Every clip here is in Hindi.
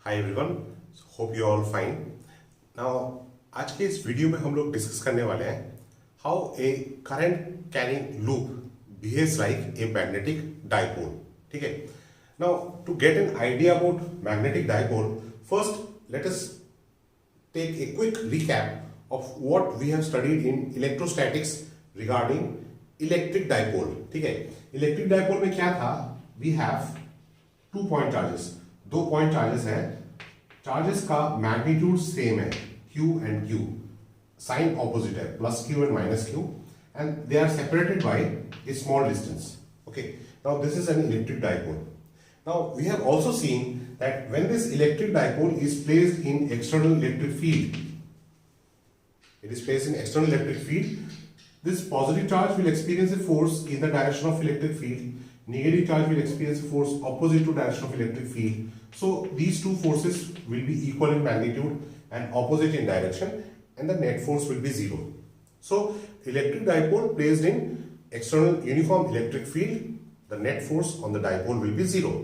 Hi everyone, hope you all fine. Now आज के इस वीडियो में हम लोग डिस्कस करने वाले हैं how a current carrying loop behaves like a magnetic dipole. ठीक है, now to get an idea about magnetic dipole, first let us take a quick recap of what we have studied in electrostatics regarding electric dipole. ठीक है, इलेक्ट्रिक डाइपोल में क्या था, we have 2 point charges, 2 point charges हैं। चार्जेस का मैग्नीट्यूड सेम है, Q and Q, sign opposite है, plus Q and minus Q, and they are separated by a small distance. Okay, now this is an electric dipole. Now we have also seen that when this electric dipole is placed in external electric field, it is placed in external electric field, this positive charge will experience a force in the direction of electric field, negative charge will experience a force opposite to direction of electric field. So these two forces will be equal in magnitude and opposite in direction, and the net force will be zero. So electric dipole placed in external uniform electric field, the net force on the dipole will be zero.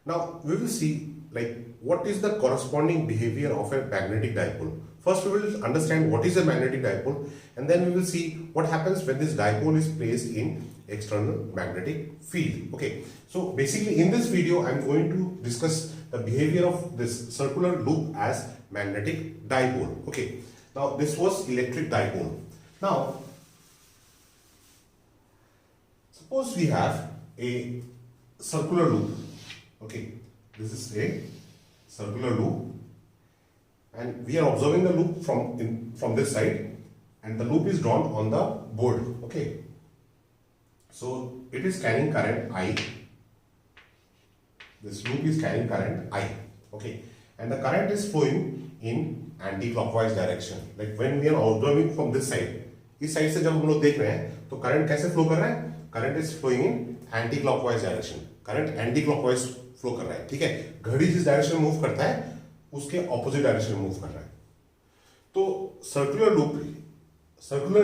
Now we will see like what is the corresponding behavior of a magnetic dipole. First we will understand what is a magnetic dipole, and then we will see what happens when this dipole is placed in external magnetic field. Okay, so basically in this video I am going to discuss the behavior of this circular loop as magnetic dipole. Okay, now this was electric dipole. Now suppose we have a circular loop. Okay, this is a circular loop, and we are observing the loop from this side, and the loop is drawn on the board. Okay, so it is carrying current I. This loop is carrying current I. Okay, and the current is flowing in anti-clockwise direction. Like when we are observing from this side, इस साइड से जब हम लोग देख रहे हैं तो करंट कैसे फ्लो कर रहा है, current is flowing in anti clockwise direction, current anti clockwise flow कर रहा है। ठीक है, घड़ी जिस डायरेक्शन में मूव करता है उसके ऑपोजिट डायरेक्शन में मूव कर रहा है। तो सर्कुलर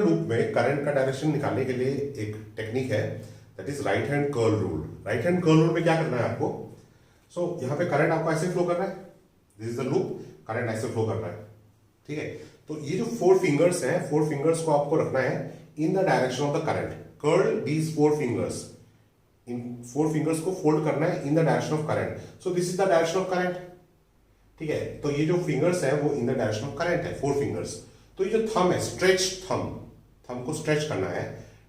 लूप में करंट का डायरेक्शन निकालने के लिए एक टेक्निक है, that is right hand curl rule. Right hand curl rule में क्या करना है आपको, सो यहाँ पे करंट आपको ऐसे फ्लो कर रहा है, this is the loop, current ऐसे फ्लो कर रहा है। ठीक है, तो ये जो 4 फिंगर्स हैं, 4 फिंगर्स को आपको रखना है in the direction of the current. Curl these 4 fingers, in 4 fingers को फोल्ड करना है in the direction of current. So this is the direction of current. ठीक है, तो ये जो फिंगर्स है वो इन द डायरेक्शन ऑफ करंट है, 4 फिंगर्स। तो ये जो थंब है, स्ट्रेच थंब को स्ट्रेच करना है।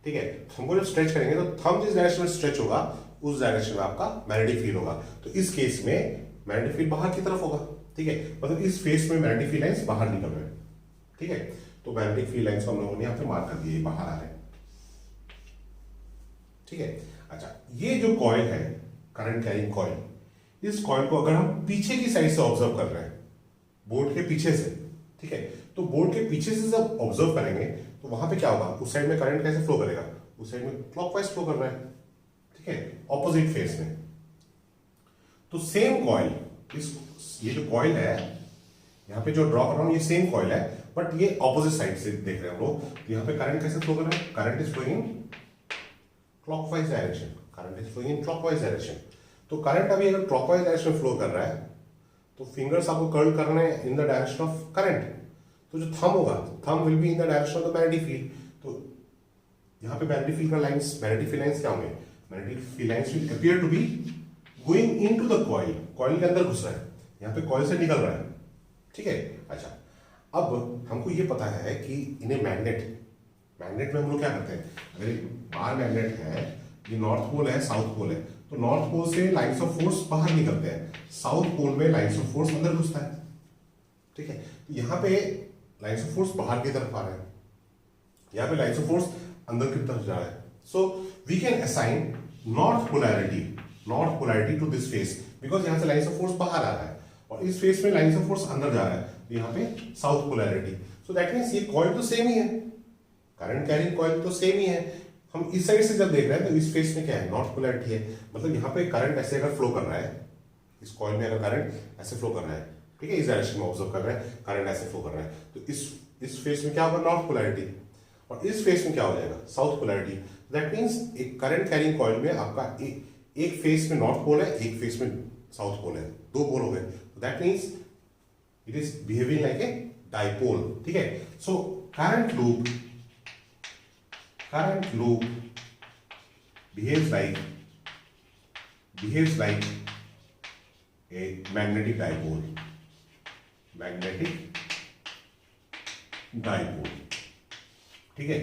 ठीक है, थंब को जब स्ट्रेच करेंगे तो थंब जिस डायरेक्शन में स्ट्रेच होगा उस डायरेक्शन में आपका मैग्नेटिक फील्ड होगा। तो इस केस में मैग्नेटिक फील्ड बाहर की तरफ होगा। ठीक है, मतलब इस फेस में मैग्नेटिक फील्ड लाइंस बाहर निकल रहे हैं। ठीक है, तो मैग्नेटिक फील्ड लाइंस को हम लोगों ने यहाँ पे मार्क कर दिए, बाहर आ रहे हैं। ठीक है, अच्छा, ये जो कॉइल है, करंट कैरिंग कॉइल, इस कॉइल को अगर हम पीछे की साइड से ऑब्जर्व कर रहे हैं, बोर्ड के पीछे से, ठीक है, तो बोर्ड के पीछे से जब ऑब्जर्व करेंगे तो वहां पे क्या होगा, उस साइड में करंट कैसे फ्लो करेगा, उस साइड में क्लॉकवाइज फ्लो कर रहा है। ठीक है, ऑपोजिट फेस में। तो सेम कॉइल, ये जो कॉइल है यहाँ पे जो ड्रॉ कर रहा हूं, ये सेम कॉइल है, बट ये ऑपोजिट साइड से देख रहे हैं हम लोग। तो यहाँ पे करंट कैसे फ्लो कर रहा है, current is flowing in clockwise direction, current is flowing in clockwise direction. तो करंट अभी अगर क्लॉकवाइज डायरेक्शन में फ्लो कर रहा है तो फिंगर्स आपको कर्ल करने हैं in the direction of current. तो जो थंब होगा, thumb will be in the direction of the magnetic field. तो यहाँ पे मैग्नेटिक फील्ड का लाइंस, मैग्नेटिक फील्ड लाइंस क्या होंगे, magnetic field lines will appear to be going into the coil, coil के अंदर घुस रहा है, यहाँ पे कॉइल से निकल रहा है। ठीक है, अच्छा, अब हमको ये पता है कि इन्हें मैग्नेट में हम लोग क्या करते हैं, अगर एक बार मैग्नेट है, ये नॉर्थ पोल है, साउथ पोल है, तो नॉर्थ पोल से लाइंस ऑफ फोर्स बाहर निकलते हैं, साउथ पोल में लाइंस ऑफ फोर्स अंदर घुसता है। ठीक है, तो यहाँ पे लाइंस ऑफ फोर्स बाहर की तरफ आ रहा है, यहाँ पे लाइंस ऑफ फोर्स अंदर की तरफ जा रहा है। So we can assign north polarity to this face, because यहाँ से लाइंस ऑफ फोर्स बाहर आ रहा है और इस फेस में लाइंस ऑफ फोर्स अंदर जा रहा है, तो यहाँ पे south polarity. So that means ये कॉइल तो सेम ही है, करंट कैरिंग कॉइल तो सेम ही है। हम इस साइड से जब देख रहे हैं तो इस फेस में क्या है, नॉर्थ पोलैरिटी है, मतलब यहाँ पे करंट ऐसे अगर फ्लो कर रहा है, इस कॉइल में अगर करंट ऐसे फ्लो कर रहा है, ठीक है, इस डायरेक्शन में ऑब्जर्व कर रहे हैं, करंट ऐसे फ्लो कर रहा है, तो इस फेस में क्या होगा, नॉर्थ पोलैरिटी, और इस फेस में क्या हो जाएगा, साउथ पोलैरिटी। दैट मीन्स एक करंट कैरिंग कॉइल में आपका एक फेस में नॉर्थ पोल है, एक फेस में साउथ पोल है, 2 पोल हो गए। That means it is behaving like a dipole, ठीक है। So current loop behaves like a magnetic dipole, ठीक है,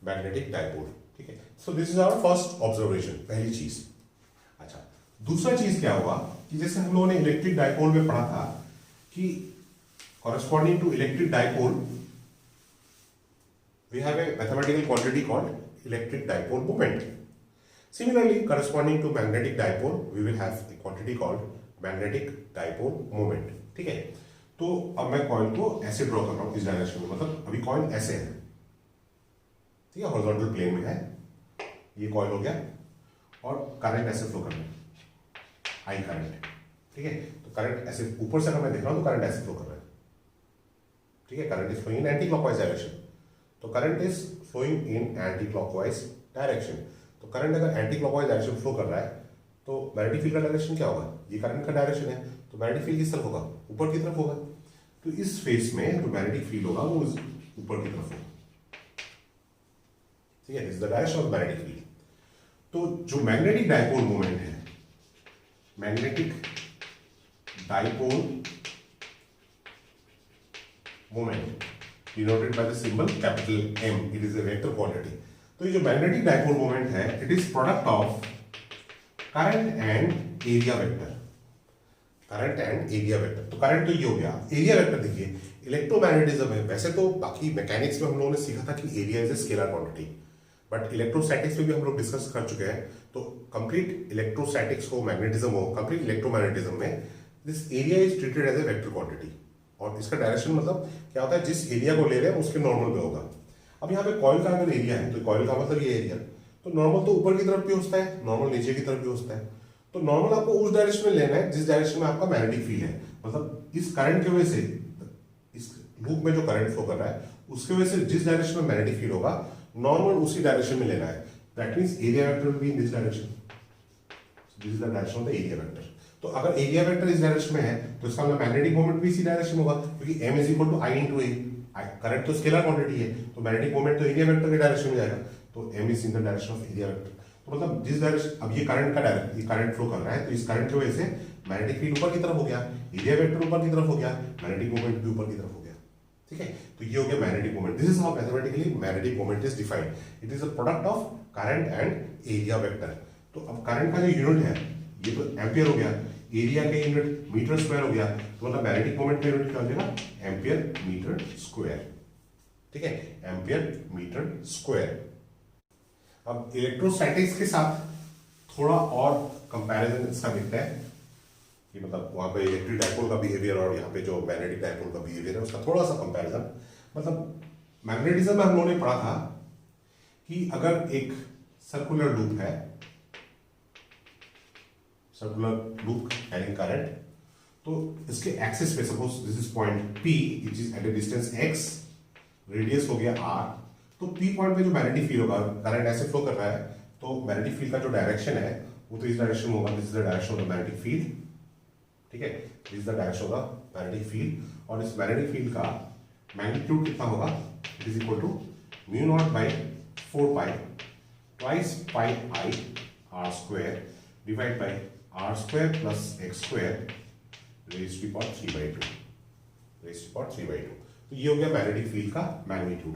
मैग्नेटिक डाइपोल, ठीक है। So this is our first observation, पहली चीज। अच्छा, दूसरा चीज क्या हुआ कि जैसे हम लोगों ने इलेक्ट्रिक डाइपोल में पढ़ा था कि corresponding to electric dipole we have a mathematical quantity called electric dipole moment. Similarly, corresponding to magnetic dipole we will have a quantity called magnetic dipole moment, ठीक है। तो अब मैं कॉइल को ऐसे ड्रॉ कर रहा हूं इस डायरेक्शन में, मतलब अभी कॉइल ऐसे है, ठीक है, हॉरिजॉन्टल प्लेन में है, ये कॉइल हो गया और करंट ऐसे फ्लो कर रहा है, आई करंट, ठीक है। तो करंट ऐसे ऊपर से अगर मैं देख रहा हूं तो करंट ऐसे फ्लो कर रहा है, ठीक है। Current is flowing in anti clockwise direction, तो current is flowing in anti clockwise direction. तो करंट अगर एंटी क्लॉकवाइज डायरेक्शन फ्लो कर रहा है तो मैग्नेटिक फील्ड का डायरेक्शन क्या होगा, ये करंट का डायरेक्शन है, तो मैग्नेटिक फील्ड किस तरफ होगा, ऊपर की तरफ होगा। तो इस फेस में जो मैग्नेटिक फील्ड होगा वो ऊपर की तरफ होगा, ठीक है, this is the direction of magnetic field. तो जो मैग्नेटिक डाइपोल मोमेंट है, magnetic dipole moment denoted by the symbol capital M, it is a vector quantity. तो ये जो मैग्नेटिक डाइपोल मोमेंट है it is product of current and area vector, current and area vector. तो करंट तो ये हो गया, एरिया वेक्टर देखिए इलेक्ट्रोमैग्नेटिज्म है। वैसे तो बाकी मैकेनिक्स में हम लोगों ने सीखा था कि area is a scalar quantity, but electrostatics में भी हम लोग डिस्कस कर चुके हैं। तो कंप्लीट इलेक्ट्रोस्टैटिक्स हो, मैग्नेटिज्म हो, कंप्लीट इलेक्ट्रोमैग्नेटिज्म में this area is treated as a vector quantity, और इसका डायरेक्शन मतलब क्या होता है, जिस एरिया को ले रहे हैं उसके नॉर्मल पे होगा। अब यहाँ पे कॉइल का अगर एरिया है तो कॉइल का मतलब ये एरिया, तो नॉर्मल तो ऊपर की तरफ भी होता है, नॉर्मल नीचे की तरफ भी होता है। तो नॉर्मल आपको उस डायरेक्शन में लेना है जिस डायरेक्शन में आपका मैग्नेटिक फील्ड है, मतलब इस करंट की वजह से, इस लूप में जो करंट फ्लो कर रहा है उसके वजह से जिस डायरेक्शन में मैग्नेटिक फील्ड होगा नॉर्मल उसी डायरेक्शन में लेना है। That means area vector will be in this direction, this is the direction of the area vector. तो अगर एरिया वेक्टर इस डायरेक्शन में है तो इसका मतलब मैग्नेटिक मोमेंट भी इसी डायरेक्शन में होगा, क्योंकि m is equal to I into A, current तो स्केलर क्वांटिटी है, तो मैग्नेटिक मोमेंट तो एरिया वेक्टर के डायरेक्शन में जाएगा, तो m is in the direction of area vector. तो मतलब जिस डायरेक्शन, अब ये करंट का डायरेक्ट, ये करंट फ्लो कर रहा है, तो इस करंट की वजह से मैग्नेटिक फील्ड ऊपर की तरफ हो गया, एरिया वेक्टर ऊपर की तरफ हो गया, मैग्नेटिक मोमेंट भी ऊपर की तरफ हो गया, ठीक है। तो ये हो गया magnetic moment. This is how mathematically magnetic moment is defined, it is a product of current and area vector. तो अब करंट का जो यूनिट है ये तो एम्पियर हो गया, एरिया के यूनिट मीटर स्क्वायर हो गया, तो मतलब मैग्नेटिक मोमेंट का यूनिट क्या हो जाएगा, एम्पियर मीटर स्क्वायर, ठीक है, एम्पियर मीटर स्क्वायर। अब इलेक्ट्रोस्टैटिक्स के साथ थोड़ा और कंपैरिजन इसका दिखता है कि मतलब वहां पे इलेक्ट्रिक डाइपोल का बिहेवियर और यहाँ पे जो मैग्नेटिक डाइपोल का बिहेवियर है उसका थोड़ा सा कंपैरिजन। मतलब मैग्नेटिज्म में हम लोगों ने पढ़ा था कि अगर एक सर्कुलर लूप है, सर्कुलर लूप कैरिंग करंट, तो इसके एक्सिस पे suppose this is point P which is at a distance x, radius हो गया r, तो P पॉइंट पे जो मैग्नेटिक फील्ड होगा, करंट ऐसे फ्लो कर रहा है, तो मैग्नेटिक फील्ड का जो डायरेक्शन है वो तो इस डायरेक्शन में होगा, this is the direction of the magnetic field, ठीक है, this is the direction of the magnetic field. और इस मैग्नेटिक फील्ड का मैग्नीट्यूड कितना होगा, it is equal to mu naught by 4 pi twice pi I R square divide by R square plus X square raise to power 3/2, raise to power 3/2। तो ये हो गया मैग्नेटिक फील्ड का मैग्नीट्यूड,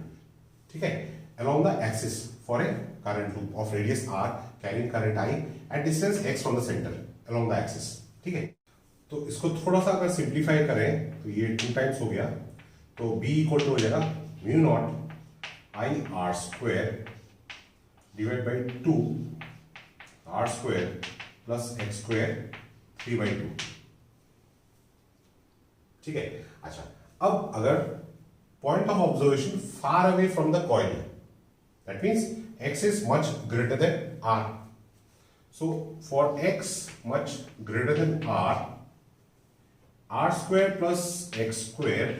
ठीक है, along the axis for a current loop of radius r carrying current I at distance x from the center along the axis, ठीक है। तो इसको थोड़ा सा अगर सिंप्लीफाई करें तो ये 2 टाइम्स हो गया, तो b इक्वल टू हो जाएगा mu naught I R square divide by 2 R square plus X square 3/2, ठीक है। अच्छा, अब अगर point of observation far away from the coil, that means x is much greater than r, so for x much greater than r square plus x square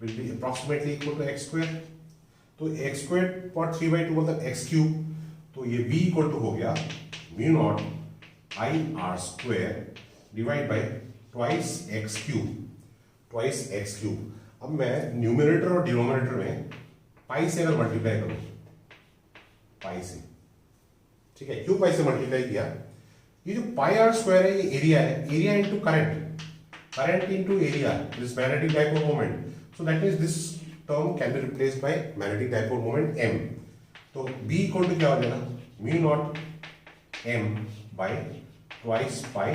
will be approximately equal to x square, तो x square पर 3/2 मतलब x cube, तो ये v इक्वल टू हो गया mu naught I R square divide by twice x cube. अब मैं न्यूमरेटर और डिनोमिनेटर में पाई से अगर मल्टीप्लाई करूं, पाई से, ठीक है, क्यों पाई से मल्टीप्लाई किया? ये जो पाई आर स्क्वायर है ये एरिया है, area into current into area, this magnetic dipole moment, so that means this term can be replaced by magnetic dipole moment m। तो b इक्वल टू क्या हो जाएगा? Mu not m bye twice pi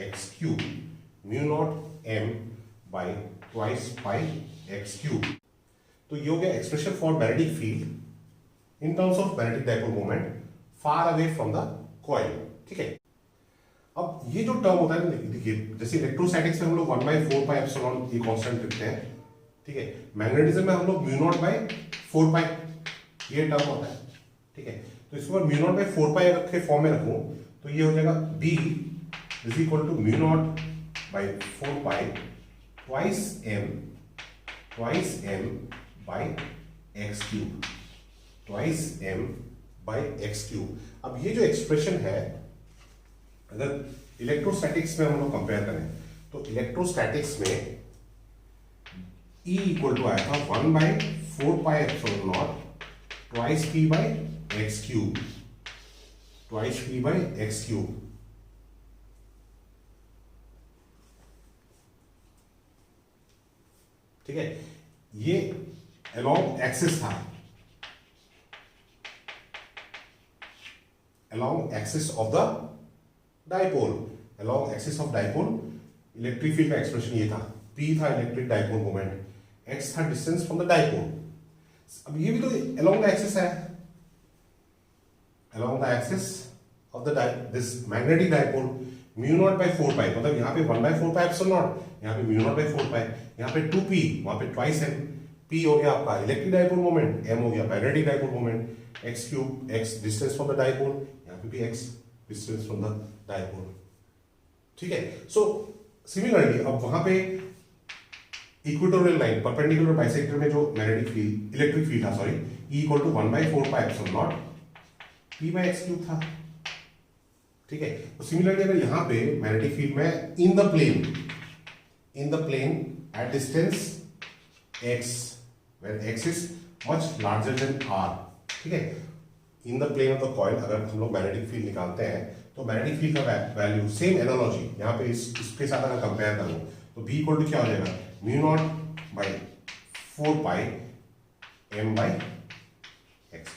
x cube, mu naught m bye twice pi x cube. तो ये हो गया expression for magnetic field in terms of magnetic dipole moment far away from the coil, ठीक है। अब ये जो टर्म होता है, देखिए जैसे इलेक्ट्रोस्टैटिक्स में हम लोग 1/4 पाई एप्सिलॉन ये कांस्टेंट लिखते हैं, ठीक है। मैग्नेटिज्म में हम लोग म्यू नॉट बाय 4 पाई ये टर्म होता है, ठीक है। तो इसको मैं म्यू नॉट बाय 4 पाई के फॉर्म में रखूं तो ये हो जाएगा b is equal to mu naught by 4 pi twice m by x cube, twice m by x cube. अब ये जो एक्सप्रेशन है, अगर इलेक्ट्रोस्टैटिक्स में हम लोग कंपेयर करें तो इलेक्ट्रोस्टैटिक्स में E इक्वल टू आया था 1/4 pi epsilon naught twice p by x cube, twice p by x cube. ठीक है, ये अलोंग एक्सिस था, along axis of the dipole, along axis of dipole electric field का एक्सप्रेशन ये था, P था इलेक्ट्रिक डाइपोल मोमेंट, X था डिस्टेंस फ्रॉम द डाइपोल। अब ये भी तो अलोंग द एक्सिस है, along the axis of the this magnetic dipole, mu naught by 4 पाई, मतलब यहाँ पे 1/4 पाई एप्सिलॉन नॉट, यहाँ पे म्यू नॉट बाय 4 पाई, यहाँ पे 2p, वहां पे ट्वाइस m, p हो गया आपका इलेक्ट्रिक डाइपोल मोमेंट, m हो गया magnetic dipole moment, x cube, x distance from the dipole, यहाँ पे भी x distance from the dipole, ठीक है। सो सिमिलरली अब वहां पे इक्वेटोरियल लाइन परपेंडिकुलर बाइसेक्टर में जो मैग्नेटिक फील्ड इलेक्ट्रिक फील्ड था, sorry, E equal to 1/4 pi epsilon naught p by x cube था, ठीक है। तो सिमिलरली अगर यहाँ पे मैग्नेटिक फील्ड में in the plane at distance x where x is much larger than r, ठीक है, in the plane of the coil अगर हम लोग मैग्नेटिक फील्ड निकालते हैं तो मैग्नेटिक फील्ड का वैल्यू सेम एनालॉजी यहाँ पे इसके साथ अगर कंपेयर करूं तो b इक्वल टू क्या हो जाएगा? Mu naught by 4 pi m by x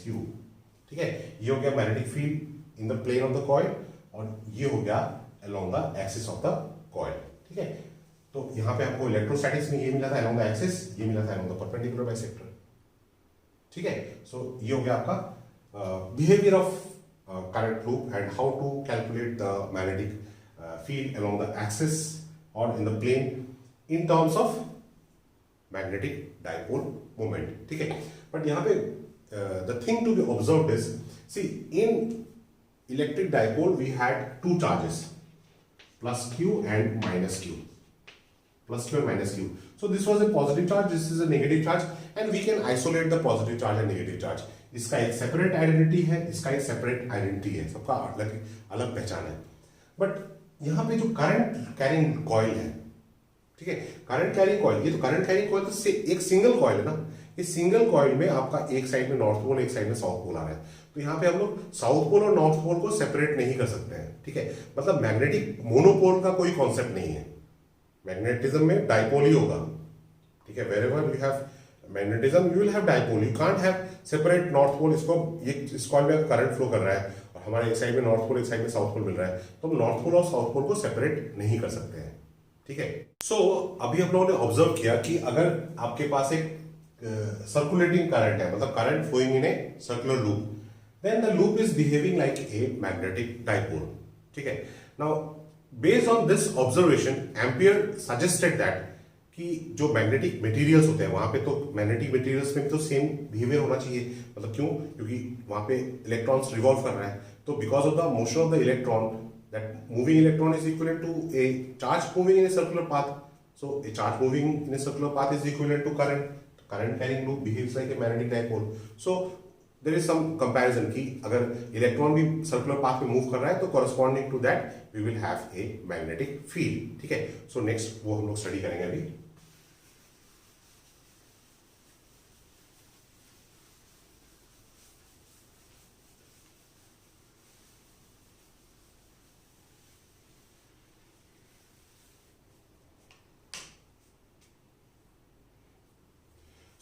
cube, ठीक है। ये हो गया magnetic field in the plane of the coil और ये हो गया along the axis of the coil, ठीक है। तो यहाँ पे आपको इलेक्ट्रोस्टैटिक्स में ये मिला था अलोंग द एक्सिस, ये मिला था अलोंग द परपेंडिकुलर बाइसेक्टर, ठीक है। सो ये हो गया आपका behaviour of current loop and how to calculate the magnetic field along the axis और in the plane in terms of magnetic dipole moment, ठीक है। बट यहाँ पे the thing to be observed is, see in electric dipole we had two charges, plus q and minus q, plus q and minus q. So this was a positive charge, this is a negative charge, and we can isolate the positive charge and negative charge. इसका एक सेपरेट आइडेंटिटी है, इसका एक सेपरेट आइडेंटिटी है, सबका अलग पहचान है। बट यहाँ पे जो करंट कैरिंग कॉइल है, ठीक है, करंट कैरिंग कॉइल, ये तो करंट कैरिंग कॉइल तो एक सिंगल कॉइल है ना, इस सिंगल कॉइल में आपका एक साइड में नॉर्थ पोल एक साइड में साउथ पोल आ रहा है, तो यहाँ पे हम लोग साउथ पोल और नॉर्थ पोल को सेपरेट नहीं कर सकते हैं, ठीक है। मतलब मैग्नेटिक मोनोपोल का कोई कॉन्सेप्ट नहीं है, मैग्नेटिज्म में डाइपोल ही होगा, ठीक है। Wherever you have magnetism you will have dipole, you can't have separate north pole. इसको ये इस कॉइल में करंट फ्लो कर रहा है और हमारे एक साइड में नॉर्थ पोल एक साइड में साउथ पोल मिल रहा है, तो हम नॉर्थ पोल और साउथ पोल को सेपरेट नहीं कर सकते हैं, ठीक है। सो अभी हम लोगों ने ऑब्जर्व किया कि अगर आपके पास एक सर्कुलेटिंग करंट है, मतलब current flowing in a circular loop, then the loop is behaving like a magnetic dipole, ठीक है। Now based on this observation, Ampere suggested that कि जो मैग्नेटिक मटेरियल्स होते हैं वहां पे, तो मैग्नेटिक मटेरियल्स में भी तो सेम बिहेवियर होना चाहिए, मतलब क्यों? क्योंकि वहां पे इलेक्ट्रॉन्स रिवॉल्व कर रहा है, तो because of the motion of the electron, that moving electron is equivalent to a charge moving in a circular path, so a charge moving in a circular path is equivalent to current, current carrying loop behaves like a magnetic dipole. So there is some comparison कि अगर इलेक्ट्रॉन भी सर्कुलर पाथ में मूव कर रहा है तो corresponding to that we will have a magnetic field, ठीक है। सो नेक्स्ट वो हम लोग स्टडी करेंगे अभी।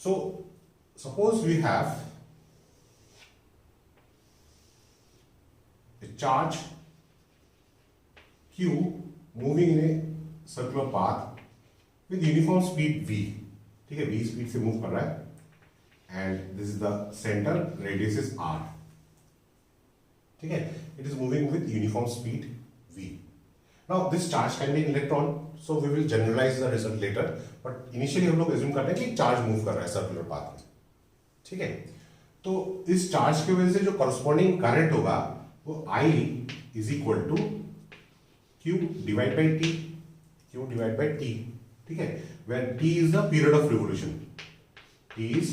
So suppose we have a charge q moving in a circular path with uniform speed v, ठीक है, v स्पीड से मूव कर रहा है and this is the centre, radius is r, ठीक है। It is moving with uniform speed v. Now this charge can be electron, so we will generalise the result later, but initially हम लोग एज्यूम करते हैं कि चार्ज मूव कर रहा है सर्कुलर पाथ में, ठीक है। तो इस चार्ज की वजह से जो कॉरस्पॉन्डिंग करंट होगा वो I is equal to Q divide by T, Q divide by T, ठीक है, when T is the period of revolution, T is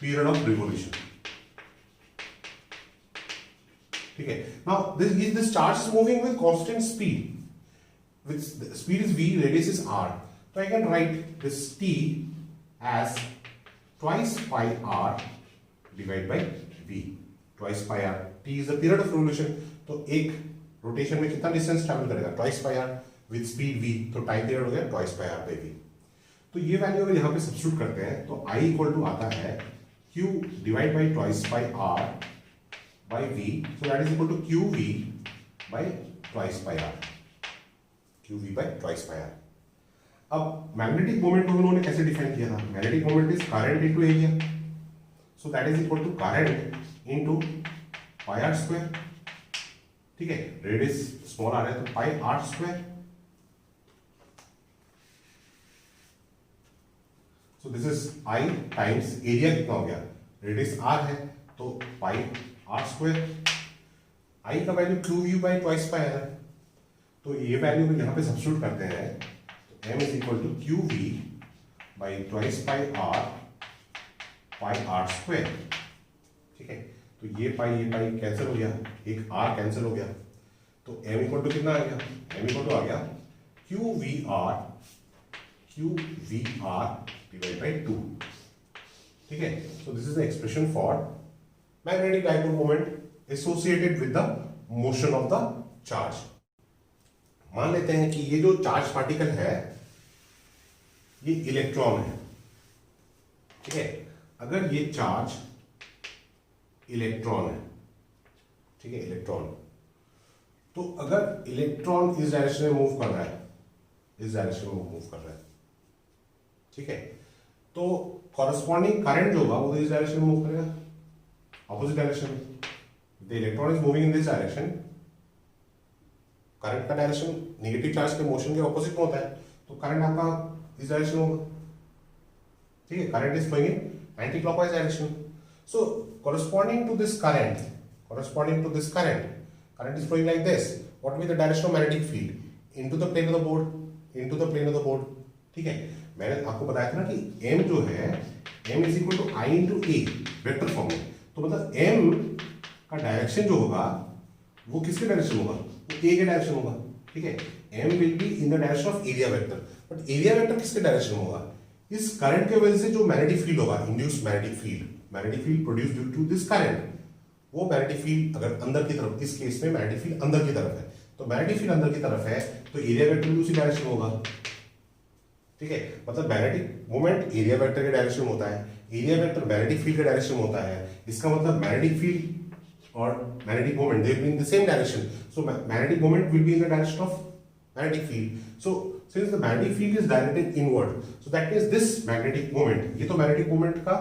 period of revolution, ठीक है। Now this charge is moving with constant speed, with speed is v, radius is r, so I can write this t as twice pi r divided by v, twice pi r. t is the period of revolution, तो एक रोटेशन में कितना डिस्टेंस ट्रैवल करेगा, twice pi r with speed v, तो टाइम पीरियड हो गया twice pi r by v। तो ये वैल्यू अगर यहाँ पे सब्स्टिट्यूट करते हैं तो i इक्वल टू आता है q divide by twice pi r by v, so that is equal to qv by twice pi r, qv by twice pi r। अब मैग्नेटिक मोमेंट को उन्होंने कैसे डिफाइन किया था, magnetic moment is current into area, so that is equal to current into pi r square, ठीक है, रेडियस स्मॉल आर है तो pi r square, so this is I times area कितना हो गया, रेडियस आर है तो पाई आर स्क्वायर, आई का value q u by twice pi r, तो ये वैल्यू यहां पे सब्स्टिट्यूट करते हैं तो m is equal to q v by twice pi r square, ठीक है। तो ये पाई कैंसिल हो गया, एक r कैंसिल हो गया, तो m इक्वल टू कितना आ गया, m इक्वल टू आ गया q v r divide by 2, ठीक है। So this is the expression for magnetic dipole moment associated with the motion of the charge. मान लेते हैं कि ये जो चार्ज पार्टिकल है ये इलेक्ट्रॉन है, ठीक है। अगर ये चार्ज इलेक्ट्रॉन है, ठीक है, इलेक्ट्रॉन, तो अगर इलेक्ट्रॉन इस डायरेक्शन में मूव कर रहा है, इस डायरेक्शन में मूव कर रहा है, ठीक है, तो कॉरस्पॉन्डिंग करंट जो होगा वो इस डायरेक्शन में मूव करेगा, ऑपोजिट डायरेक्शन में। The electron is moving in this direction, current का डायरेक्शन नेगेटिव चार्ज के मोशन के ऑपोजिट में होता है, तो करंट आपका इस डायरेक्शन होगा, ठीक है, current is flowing in anti clockwise direction, so corresponding to this current is flowing like this, what will be the direction of magnetic field into the plane of the board, ठीक है। मैंने आपको बताया था ना कि m जो है m is equal to I into a vector form में, तो मतलब m का डायरेक्शन जो होगा वो किसके डायरेक्शन होगा, वो a के डायरेक्शन होगा, ठीक है। m will be in the direction of area vector, but area vector किसके डायरेक्शन में होगा, इस करंट की वजह से जो मैग्नेटिक फील्ड होगा, induced magnetic field produced due to this current, वो मैग्नेटिक फील्ड अगर अंदर की तरफ, इस केस में मैग्नेटिक फील्ड अंदर की तरफ है, तो मैग्नेटिक फील्ड अंदर की तरफ है तो एरिया वेक्टर भी उसी डायरेक्शन में होगा, ठीक है। मतलब मैग्नेटिक मोमेंट एरिया वेक्टर के डायरेक्शन में होता है, एरिया वेक्टर मैग्नेटिक फील्ड के डायरेक्शन में होता है, इसका मतलब मैग्नेटिक फील्ड और magnetic moment they will be in the same direction, so magnetic moment will be in the direction of magnetic field, so since the magnetic field is directed inward, so that means this magnetic moment, ये तो magnetic moment का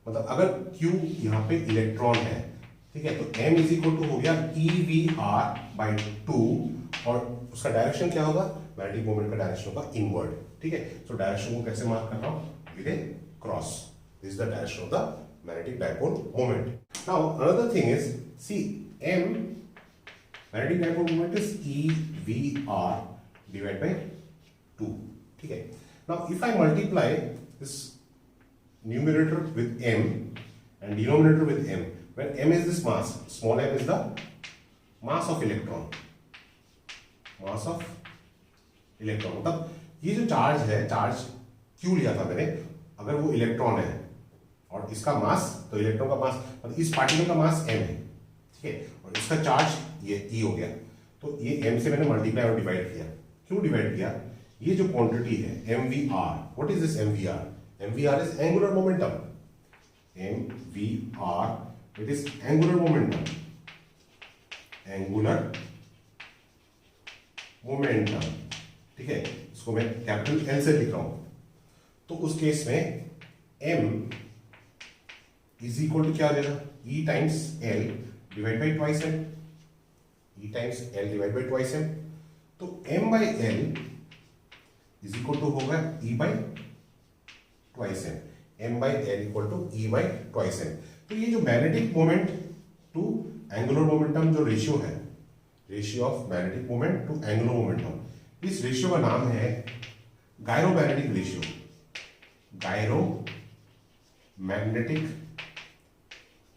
मतलब अगर Q यहाँ पे इलेक्ट्रॉन है, ठीक है, तो m इज इक्वल टू हो गया EVR by 2 और उसका डायरेक्शन क्या होगा, मैग्नेटिक मोमेंट का डायरेक्शन होगा इनवर्ड, ठीक है। सो डायरेक्शन को कैसे मार्क कर रहा हूं, with a cross, this is the direction of the magnetic dipole moment. Now another thing is see m magnetic dipole moment is EVR divide by 2, ठीक है। Now if I multiply this numerator with m and denominator with m, where m is this mass, small m is the mass of electron, mass of electron। मतलब ये जो चार्ज है, चार्ज क्यों लिया था मैंने, अगर वो इलेक्ट्रॉन है और इसका मास, तो इलेक्ट्रॉन का मास और इस पार्टिकल का मास m है, ठीक है, और इसका चार्ज ये E हो गया, तो ये m से मैंने मल्टीप्लाई और डिवाइड किया। क्यों डिवाइड किया, ये जो क्वांटिटी है mvr, what is this mvr, mvr is angular momentum, mvr it is angular momentum, angular momentum, ठीक है, इसको मैं कैपिटल L से लिख रहा हूं। तो उस केस में m इज इक्वल टू क्या हो जाएगा, E times L divide by twice m, E times L divide by twice m। तो m by L is equal to होगा E by twice m, m by L equal to E by twice m। तो ये जो magnetic moment to angular momentum जो रेशियो है, ratio of magnetic moment to angular momentum, इस रेशियो का नाम है gyromagnetic ratio, gyro magnetic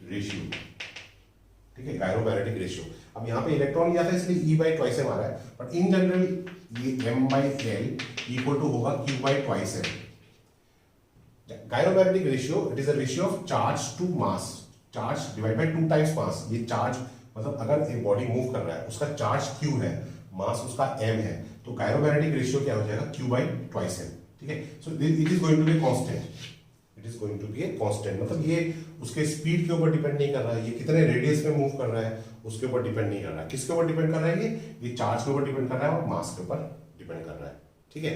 ratio, ठीक है, गायरोमैग्नेटिक रेशियो। अब यहां पे इलेक्ट्रॉन लिया था इसलिए E बाई ट्वाइस एम आ रहा है, बट इन जनरल ये m by l equal to होगा Q by twice m. Gyromagnetic ratio, it is a ratio of charge to mass, charge divide by 2 times mass. ये चार्ज मतलब अगर एक बॉडी मूव कर रहा है, उसका चार्ज Q है, मास उसका m है, तो गायरोमैग्नेटिक रेशियो क्या हो जाएगा, Q बाई ट्वाइस एम, ठीक है। So it is going to be constant, it is going to be a constant, मतलब ये उसके स्पीड के ऊपर डिपेंड नहीं कर रहा है, ये कितने रेडियस में मूव कर रहा है उसके ऊपर डिपेंड नहीं कर रहा है। किसके ऊपर डिपेंड कर रहा है, ये चार्ज के ऊपर डिपेंड कर रहा है और मास के ऊपर डिपेंड कर रहा है, ठीक है।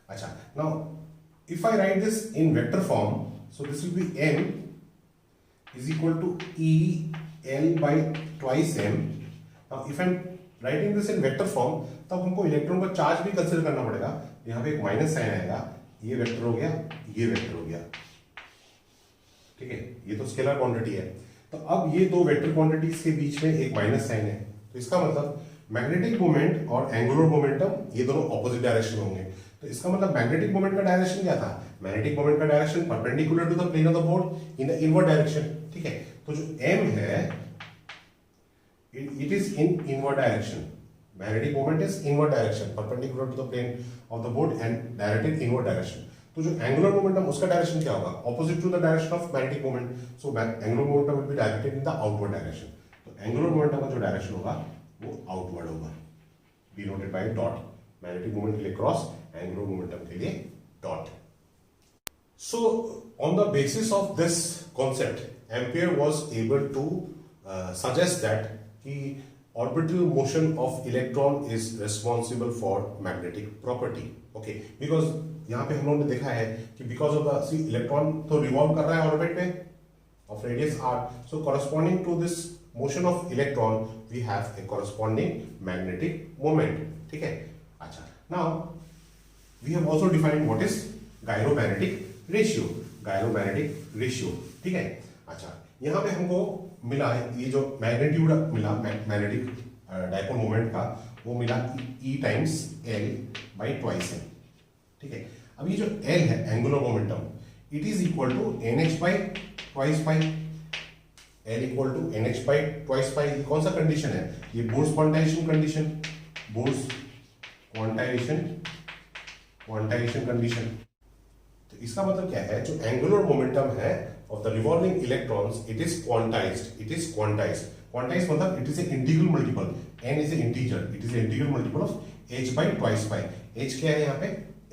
अच्छा, now if I right this in vector form, so this will be m is equal to E L by twice m। Now if I'm writing this in vector form, तब हमको इलेक्ट्रॉन का चार्ज भी कंसीडर करना पड़ेगा। यहाँ पे एक माइनस साइन आएगा, ये वेक्टर हो गया, ये वेक्टर हो गया, ठीक है, ये तो स्केलर क्वांटिटी है। तो अब ये दो वेक्टर क्वांटिटीज के बीच में एक माइनस साइन है, तो इसका मतलब मैग्नेटिक मोमेंट और एंगुलर मोमेंटम ये दोनों ऑपोजिट डायरेक्शन में होंगे। तो इसका मतलब मैग्नेटिक मोमेंट का डायरेक्शन क्या था, मैग्नेटिक मोमेंट का direction perpendicular to the plane of the board in the inward direction, ठीक है। तो जो m है it is in inward direction, magnetic moment is inward direction perpendicular to the plane of the board and directed inward direction. तो जो एंगुलर मोमेंटम उसका डायरेक्शन क्या होगा, opposite to the direction of magnetic moment, so angular momentum will be directed in the outward direction. तो एंगुलर मोमेंटम का जो डायरेक्शन होगा वो आउटवर्ड होगा, denoted by dot, magnetic moment के लिए क्रॉस, एंगुलर मोमेंटम के लिए dot. So on the basis of this concept, Ampere was able to suggest that the orbital motion of electron is responsible for magnetic property. Okay, because यहाँ पे हम लोगों ने देखा है कि because of the see electron तो revolve कर रहा है orbit में of radius r, so corresponding to this motion of electron we have a corresponding magnetic moment, ठीक है। अच्छा, now we have also defined what is gyromagnetic ratio, gyromagnetic ratio, ठीक है। अच्छा, यहाँ पे हमको मिला है ये जो मैग्नीट्यूड मिला मैग्नेटिक डायपोल मोमेंट का, वो मिला E times L by twice m, ठीक है। अब ये जो L है angular momentum, it is equal to NH by twice pi, L equal to NH by twice pi. कौन सा कंडीशन है, ये Bohr's quantization condition, Bohr's quantization condition. तो इसका मतलब क्या है, जो एंगुलर मोमेंटम है of the revolving electrons, it is quantized, it is quantized. Quantized मतलब it is a integral multiple, n is a integer, it is a integral multiple of h by twice pi. h क्या है यहाँ पे,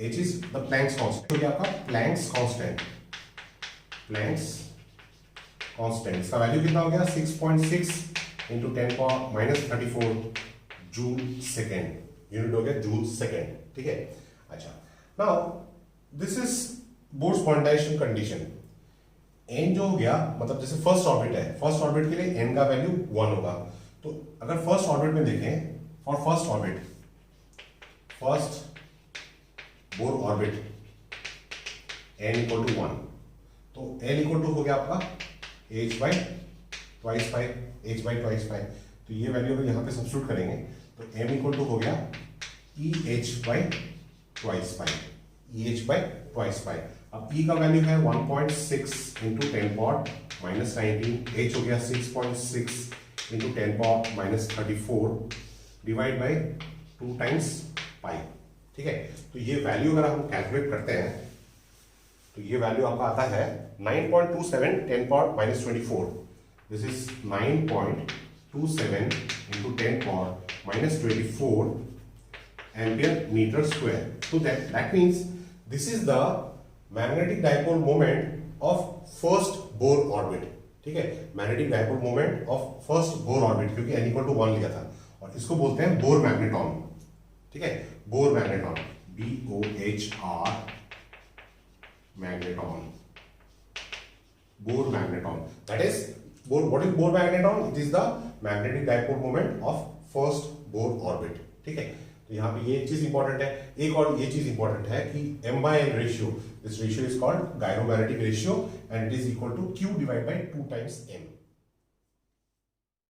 h is the Planck's constant, तो क्या आपका प्लैंक्स कांस्टेंट, प्लैंक्स कांस्टेंट, इसका वैल्यू कितना हो गया 6.6 into 10 power -34 joule second, unit हो गया जूल सेकेंड, ठीक है। अच्छा, now this is Bohr's quantization condition. n जो हो गया, मतलब जैसे फर्स्ट ऑर्बिट है, फर्स्ट ऑर्बिट के लिए n का वैल्यू 1 होगा। तो अगर फर्स्ट ऑर्बिट में देखें, for first orbit, first Bohr orbit n equal to 1, तो l इक्वल टू हो गया आपका h by twice pi, h by twice pi. तो ये वैल्यू अगर यहाँ पे सब्स्टिट्यूट करेंगे तो m इक्वल टू हो गया EH by twice pi, EH by twice pi. अब E का वैल्यू है 1.6 इंटू 10 पावर माइनस 19, H हो गया 6.6 into 10 power minus 34 divide by 2 times पाई। ठीक है, तो ये वैल्यू अगर हम कैलकुलेट करते हैं तो ये वैल्यू आपका आता है 9.27 10 power minus 24। This is 9.27 into 10 power minus 24 ampere metre square. So that means this is the magnetic dipole moment of first Bohr orbit। ठीक है, magnetic dipole moment of first Bohr orbit, क्योंकि n इक्वल टू 1 लिया था, और इसको बोलते हैं बोर मैग्नेटॉन। ठीक है, bore magneton, BOHR magneton, bore magneton. That is bore. What is bore magneton? It is the magnetic dipole moment of first Bohr orbit. ठीक है, तो यहाँ पे ये चीज इंपॉर्टेंट है। एक और ये चीज इंपॉर्टेंट है कि M/N ratio, this ratio is called gyromagnetic ratio and it is equal to Q divide by 2 times M।